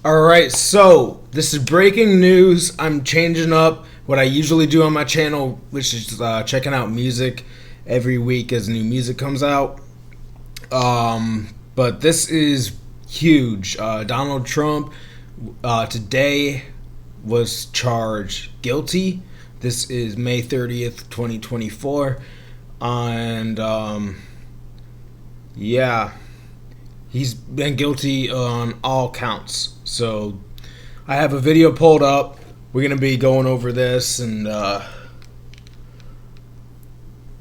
All right, so this is breaking news. I'm changing up what I usually do on my channel, which is checking out music every week as new music comes out. But this is huge. Donald Trump today was charged guilty. This is May 30th, 2024. And yeah, he's been guilty on all counts. So I have a video pulled up. We're going to be going over this and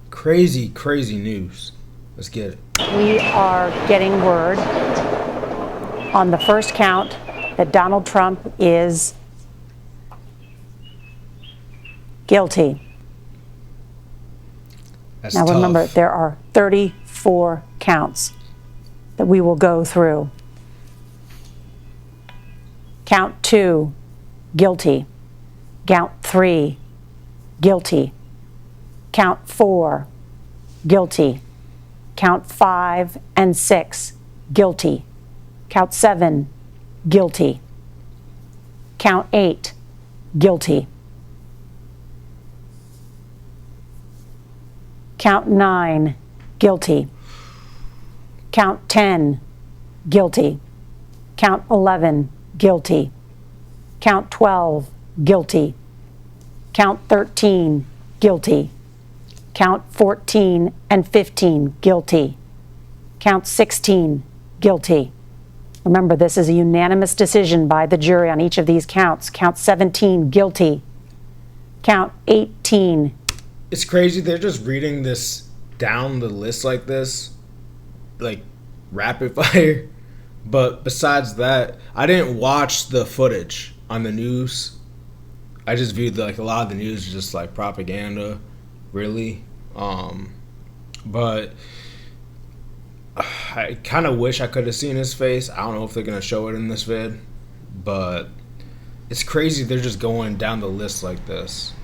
crazy news. Let's get it. We are getting word on the first count that Donald Trump is guilty. That's now tough. remember, there are 34 counts that we will go through. Count 2, guilty. Count 3, guilty. Count 4, guilty. Count 5 and 6, guilty. Count 7, guilty. Count 8, guilty. Count 9, guilty. Count 10, guilty. Count 11, guilty. Count 12, guilty. Count 13, guilty. Count 14 and 15, guilty. Count 16, guilty. Remember, this is a unanimous decision by the jury on each of these counts. Count 17, guilty. Count 18. It's crazy. They're just reading this down the list like this, like rapid fire. But besides that, I didn't watch the footage on the news. I just viewed like a lot of the news is just like propaganda, really. But I kind of wish I could have seen his face. I don't know if they're gonna show it in this vid, but it's crazy. They're just going down the list like this.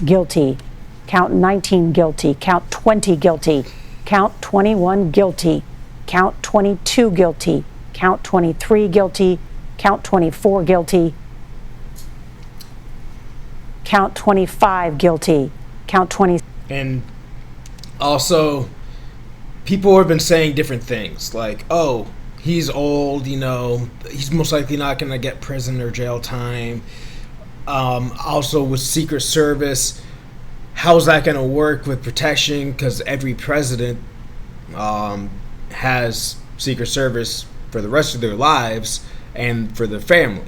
Guilty. Count 19, guilty. Count 20, guilty. Count 21, guilty. Count 22, guilty. Count 23, guilty. Count 24, guilty. Count 25, guilty. Count 20. And also, people have been saying different things. Like, oh, he's old, he's most likely not going to get prison or jail time. Also, with Secret Service, how's that going to work with protection? Because every president has Secret Service for the rest of their lives and for their family.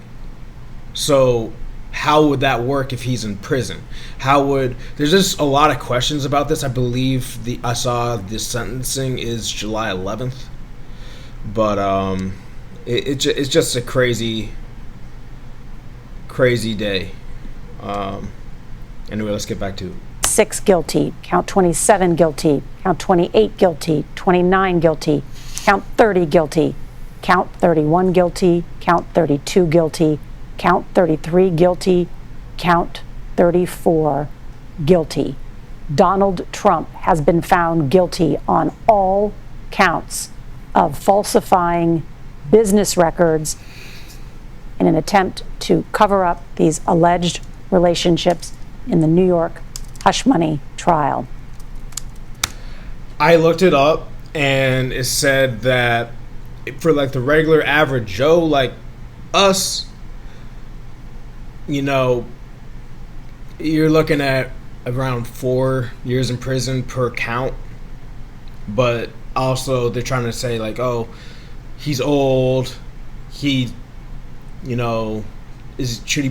So how would that work if he's in prison? There's just a lot of questions about this. I believe I saw the sentencing is July 11th. But it's just a crazy day. Anyway, let's get back to it. 6, guilty. Count 27, guilty. Count 28, guilty. 29, guilty. Count 30, guilty. Count 31, guilty. Count 32, guilty. Count 33, guilty. Count 34, guilty. Donald Trump has been found guilty on all counts of falsifying business records in an attempt to cover up these alleged relationships in the New York hush money trial. I looked it up, and it said that for like the regular average Joe like us, you're looking at around 4 years in prison per count. But also they're trying to say like, oh, he's old, should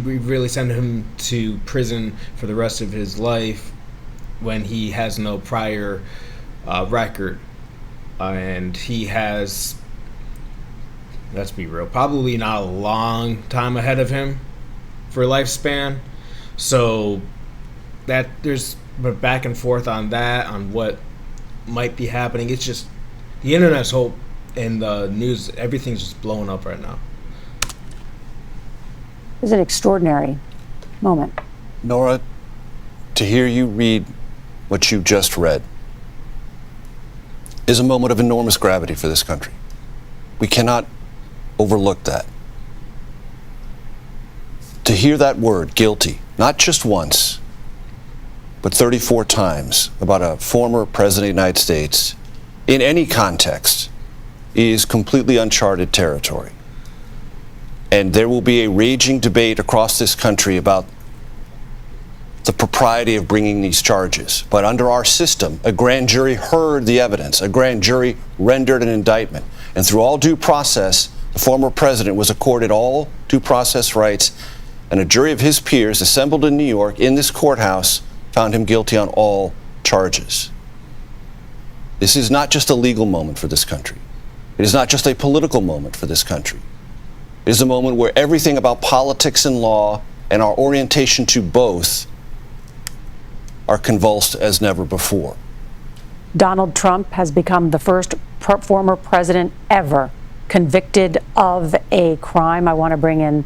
we really send him to prison for the rest of his life when he has no prior record? And he has, let's be real, probably not a long time ahead of him for lifespan. So that there's back and forth on that, on what might be happening. It's just the internet's whole and the news, everything's just blowing up right now. It's an extraordinary moment. Nora, to hear you read what you just read is a moment of enormous gravity for this country. We cannot overlook that. To hear that word, guilty, not just once, but 34 times about a former president of the United States in any context is completely uncharted territory. And there will be a raging debate across this country about the propriety of bringing these charges. But under our system, a grand jury heard the evidence. A grand jury rendered an indictment. And through all due process, the former president was accorded all due process rights, and a jury of his peers assembled in New York in this courthouse found him guilty on all charges. This is not just a legal moment for this country. It is not just a political moment for this country. It is a moment where everything about politics and law and our orientation to both are convulsed as never before. Donald Trump has become the first former president ever convicted of a crime. I want to bring in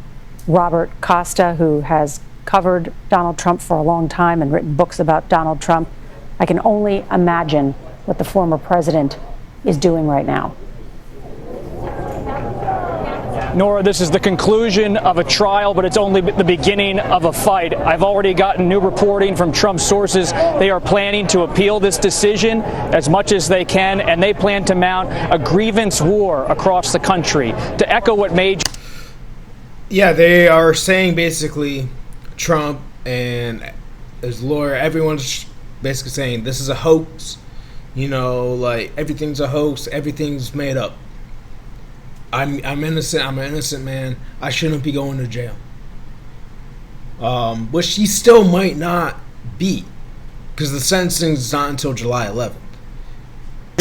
Robert Costa, who has covered Donald Trump for a long time and written books about Donald Trump. I can only imagine what the former president is doing right now. Nora, this is the conclusion of a trial, but it's only the beginning of a fight. I've already gotten new reporting from Trump sources. They are planning to appeal this decision as much as they can, and they plan to mount a grievance war across the country. To echo what Major... Yeah, they are saying basically Trump and his lawyer, everyone's basically saying this is a hoax. You know, like everything's a hoax, everything's made up. I'm innocent. I'm an innocent man. I shouldn't be going to jail. Which he still might not be, because the sentencing is not until July 11th.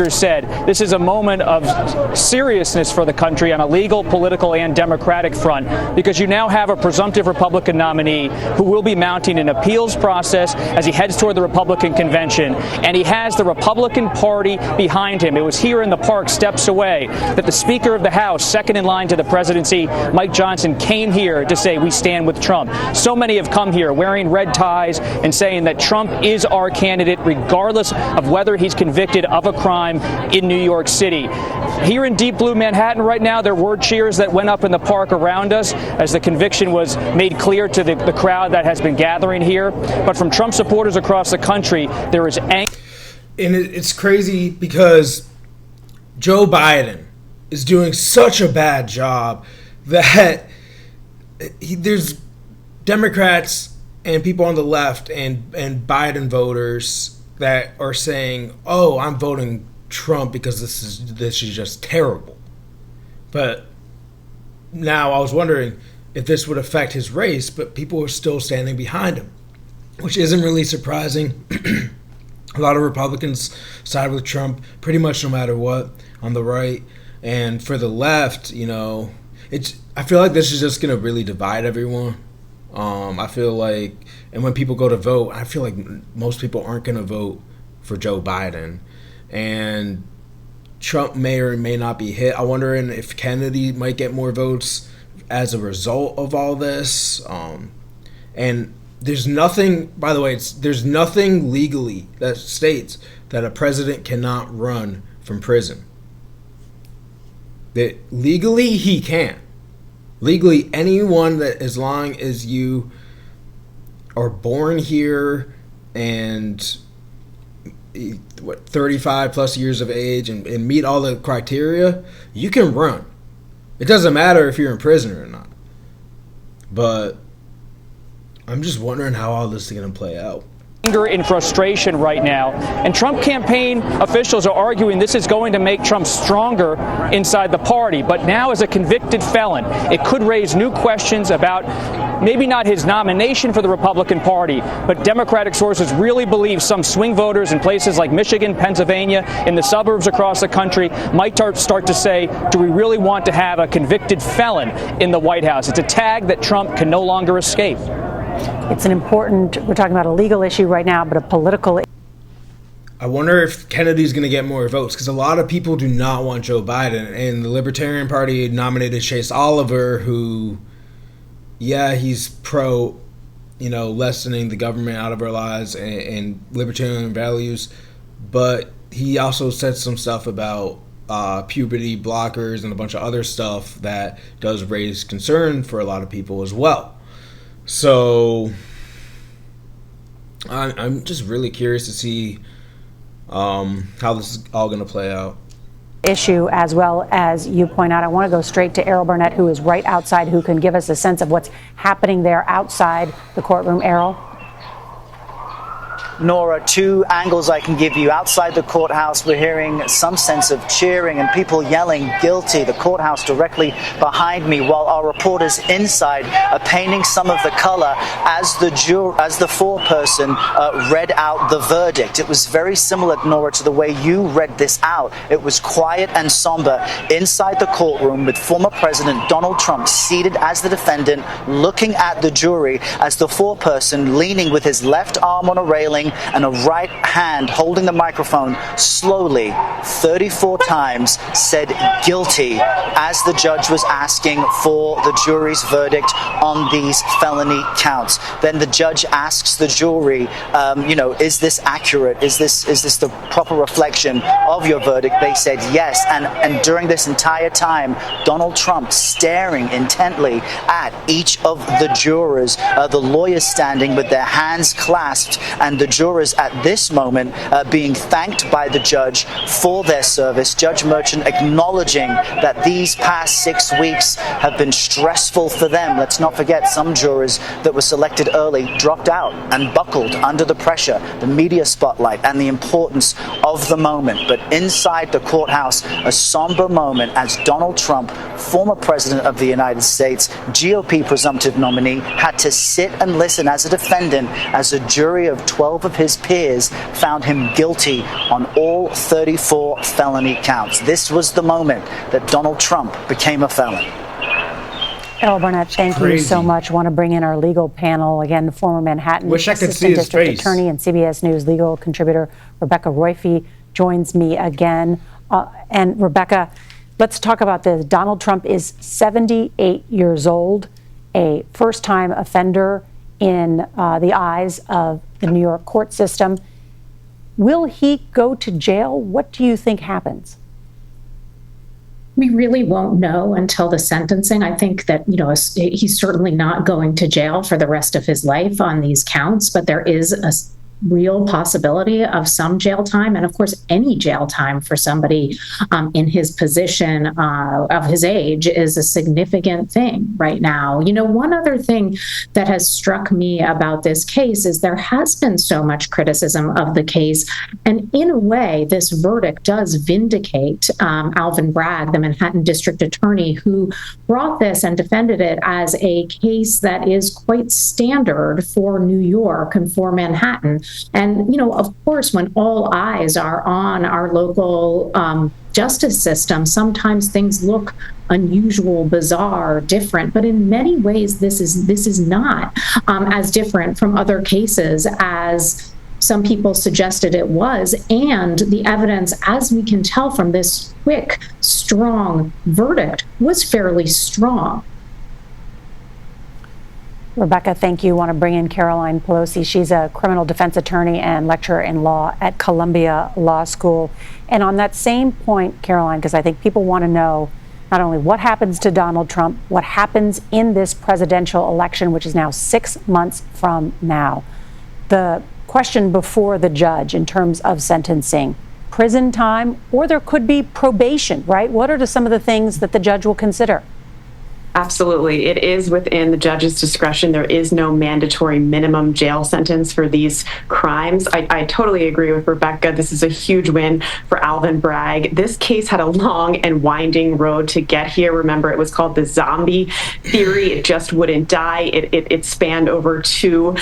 Said this is a moment of seriousness for the country on a legal, political, and democratic front, because you now have a presumptive Republican nominee who will be mounting an appeals process as he heads toward the Republican convention, and he has the Republican Party behind him. It was here in the park, steps away, that the Speaker of the House, second in line to the presidency, Mike Johnson, came here to say we stand with Trump. So many have come here wearing red ties and saying that Trump is our candidate regardless of whether he's convicted of a crime in New York City. Here in deep blue Manhattan right now, there were cheers that went up in the park around us as the conviction was made clear to the crowd that has been gathering here. But from Trump supporters across the country, there is anger. And it's crazy because Joe Biden is doing such a bad job that there's Democrats and people on the left and Biden voters that are saying, "Oh, I'm voting Trump because this is just terrible." But now I was wondering if this would affect his race, but people are still standing behind him, which isn't really surprising. A lot of Republicans side with Trump pretty much no matter what on the right, and for the left, you know, I feel like this is just going to really divide everyone. I feel like, and when people go to vote, I feel like most people aren't going to vote for Joe Biden. And Trump may or may not be hit. I'm wondering if Kennedy might get more votes as a result of all this. And there's nothing, by the way, there's nothing legally that states that a president cannot run from prison. That legally he can. Legally, anyone that, as long as you are born here and 35 plus years of age and meet all the criteria, you can run. It doesn't matter if you're in prison or not. But I'm just wondering how all this is going to play out. Anger and frustration right now, and Trump campaign officials are arguing this is going to make Trump stronger inside the party. But now, as a convicted felon, it could raise new questions about maybe not his nomination for the Republican Party, but Democratic sources really believe some swing voters in places like Michigan, Pennsylvania, in the suburbs across the country might start to say, do we really want to have a convicted felon in the White House? It's a tag that Trump can no longer escape. It's an important, we're talking about a legal issue right now, but a political issue. I wonder if Kennedy's going to get more votes, because a lot of people do not want Joe Biden. And the Libertarian Party nominated Chase Oliver, who, yeah, he's pro, lessening the government out of our lives and libertarian values. But he also said some stuff about puberty blockers and a bunch of other stuff that does raise concern for a lot of people as well. So I'm just really curious to see how this is all going to play out. Issue, as well as you point out. I want to go straight to Errol Burnett, who is right outside, who can give us a sense of what's happening there outside the courtroom. Errol? Nora, two angles I can give you. Outside the courthouse, we're hearing some sense of cheering and people yelling guilty. The courthouse directly behind me, while our reporters inside are painting some of the color as the foreperson read out the verdict. It was very similar, Nora, to the way you read this out. It was quiet and somber inside the courtroom, with former President Donald Trump seated as the defendant, looking at the jury as the foreperson, leaning with his left arm on a railing and a right hand holding the microphone, slowly 34 times said guilty as the judge was asking for the jury's verdict on these felony counts. Then the judge asks the jury, is this accurate? Is this the proper reflection of your verdict? They said yes. And during this entire time, Donald Trump staring intently at each of the jurors, the lawyers standing with their hands clasped, and the jurors at this moment being thanked by the judge for their service. Judge Merchant acknowledging that these past 6 weeks have been stressful for them. Let's not forget, some jurors that were selected early dropped out and buckled under the pressure, the media spotlight, and the importance of the moment. But inside the courthouse, a somber moment as Donald Trump, former president of the United States, GOP presumptive nominee, had to sit and listen as a defendant as a jury of 12 of his peers found him guilty on all 34 felony counts. This was the moment that Donald Trump became a felon. Errol Burnett, thank you so much. I want to bring in our legal panel. Again, the former Manhattan Assistant District Attorney and CBS News legal contributor Rebecca Roiphe joins me again. And Rebecca, let's talk about this. Donald Trump is 78 years old, a first-time offender in the eyes of the New York court system. Will he go to jail? What do you think happens? We really won't know until the sentencing. I think that, he's certainly not going to jail for the rest of his life on these counts, but there is a real possibility of some jail time, and of course any jail time for somebody in his position of his age is a significant thing right now. One other thing that has struck me about this case is there has been so much criticism of the case, and in a way this verdict does vindicate Alvin Bragg, the Manhattan District Attorney, who brought this and defended it as a case that is quite standard for New York and for Manhattan. And, of course, when all eyes are on our local justice system, sometimes things look unusual, bizarre, different. But in many ways, this is not as different from other cases as some people suggested it was. And the evidence, as we can tell from this quick, strong verdict, was fairly strong. Rebecca, thank you. I want to bring in Caroline Pelosi. She's a criminal defense attorney and lecturer in law at Columbia Law School. And on that same point, Caroline, because I think people want to know not only what happens to Donald Trump, what happens in this presidential election, which is now 6 months from now. The question before the judge in terms of sentencing, prison time, or there could be probation, right? What are some of the things that the judge will consider? Absolutely. It is within the judge's discretion. There is no mandatory minimum jail sentence for these crimes. I totally agree with Rebecca. This is a huge win for Alvin Bragg. This case had a long and winding road to get here. Remember, it was called the zombie theory. It just wouldn't die. It spanned over two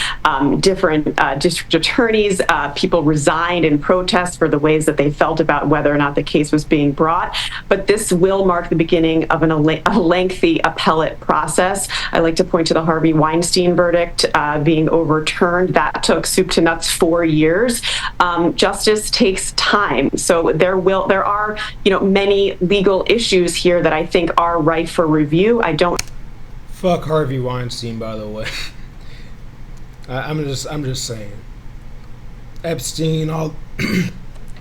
different district attorneys. People resigned in protest for the ways that they felt about whether or not the case was being brought. But this will mark the beginning of a lengthy appellate process. I like to point to the Harvey Weinstein verdict being overturned. That took soup to nuts 4 years. Justice takes time, so there are many legal issues here that I think are ripe for review. I don't. Fuck Harvey Weinstein, by the way. I'm just saying. Epstein, all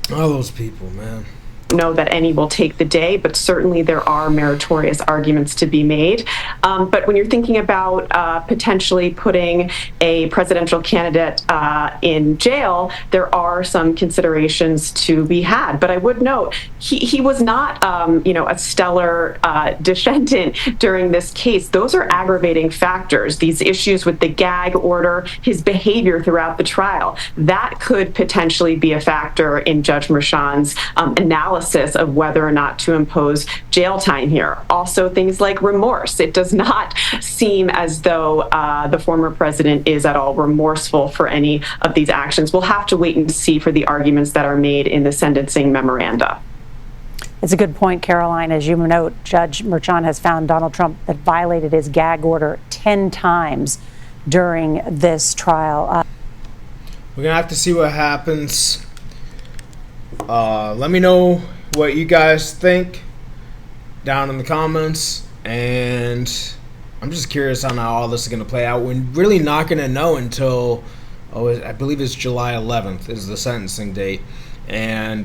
those people, man. know that any will take the day, but certainly there are meritorious arguments to be made. But when you're thinking about potentially putting a presidential candidate in jail, there are some considerations to be had. But I would note he was not, a stellar defendant during this case. Those are aggravating factors. These issues with the gag order, his behavior throughout the trial, that could potentially be a factor in Judge Merchan's analysis of whether or not to impose jail time here. Also, things like remorse. It does not seem as though the former president is at all remorseful for any of these actions. We'll have to wait and see for the arguments that are made in the sentencing memoranda. It's a good point, Caroline. As you note, Judge Merchan has found Donald Trump that violated his gag order 10 times during this trial. We're going to have to see what happens. Let me know what you guys think down in the comments. And I'm just curious on how all this is going to play out. We're really not going to know until, I believe it's July 11th is the sentencing date. And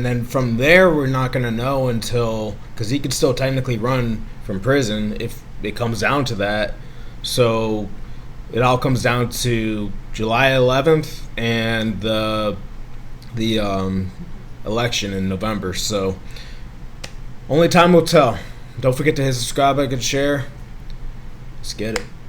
then from there, we're not going to know until, because he could still technically run from prison if it comes down to that. So it all comes down to July 11th and the election in November. So only time will tell. Don't forget to hit subscribe, like, and share. Let's get it.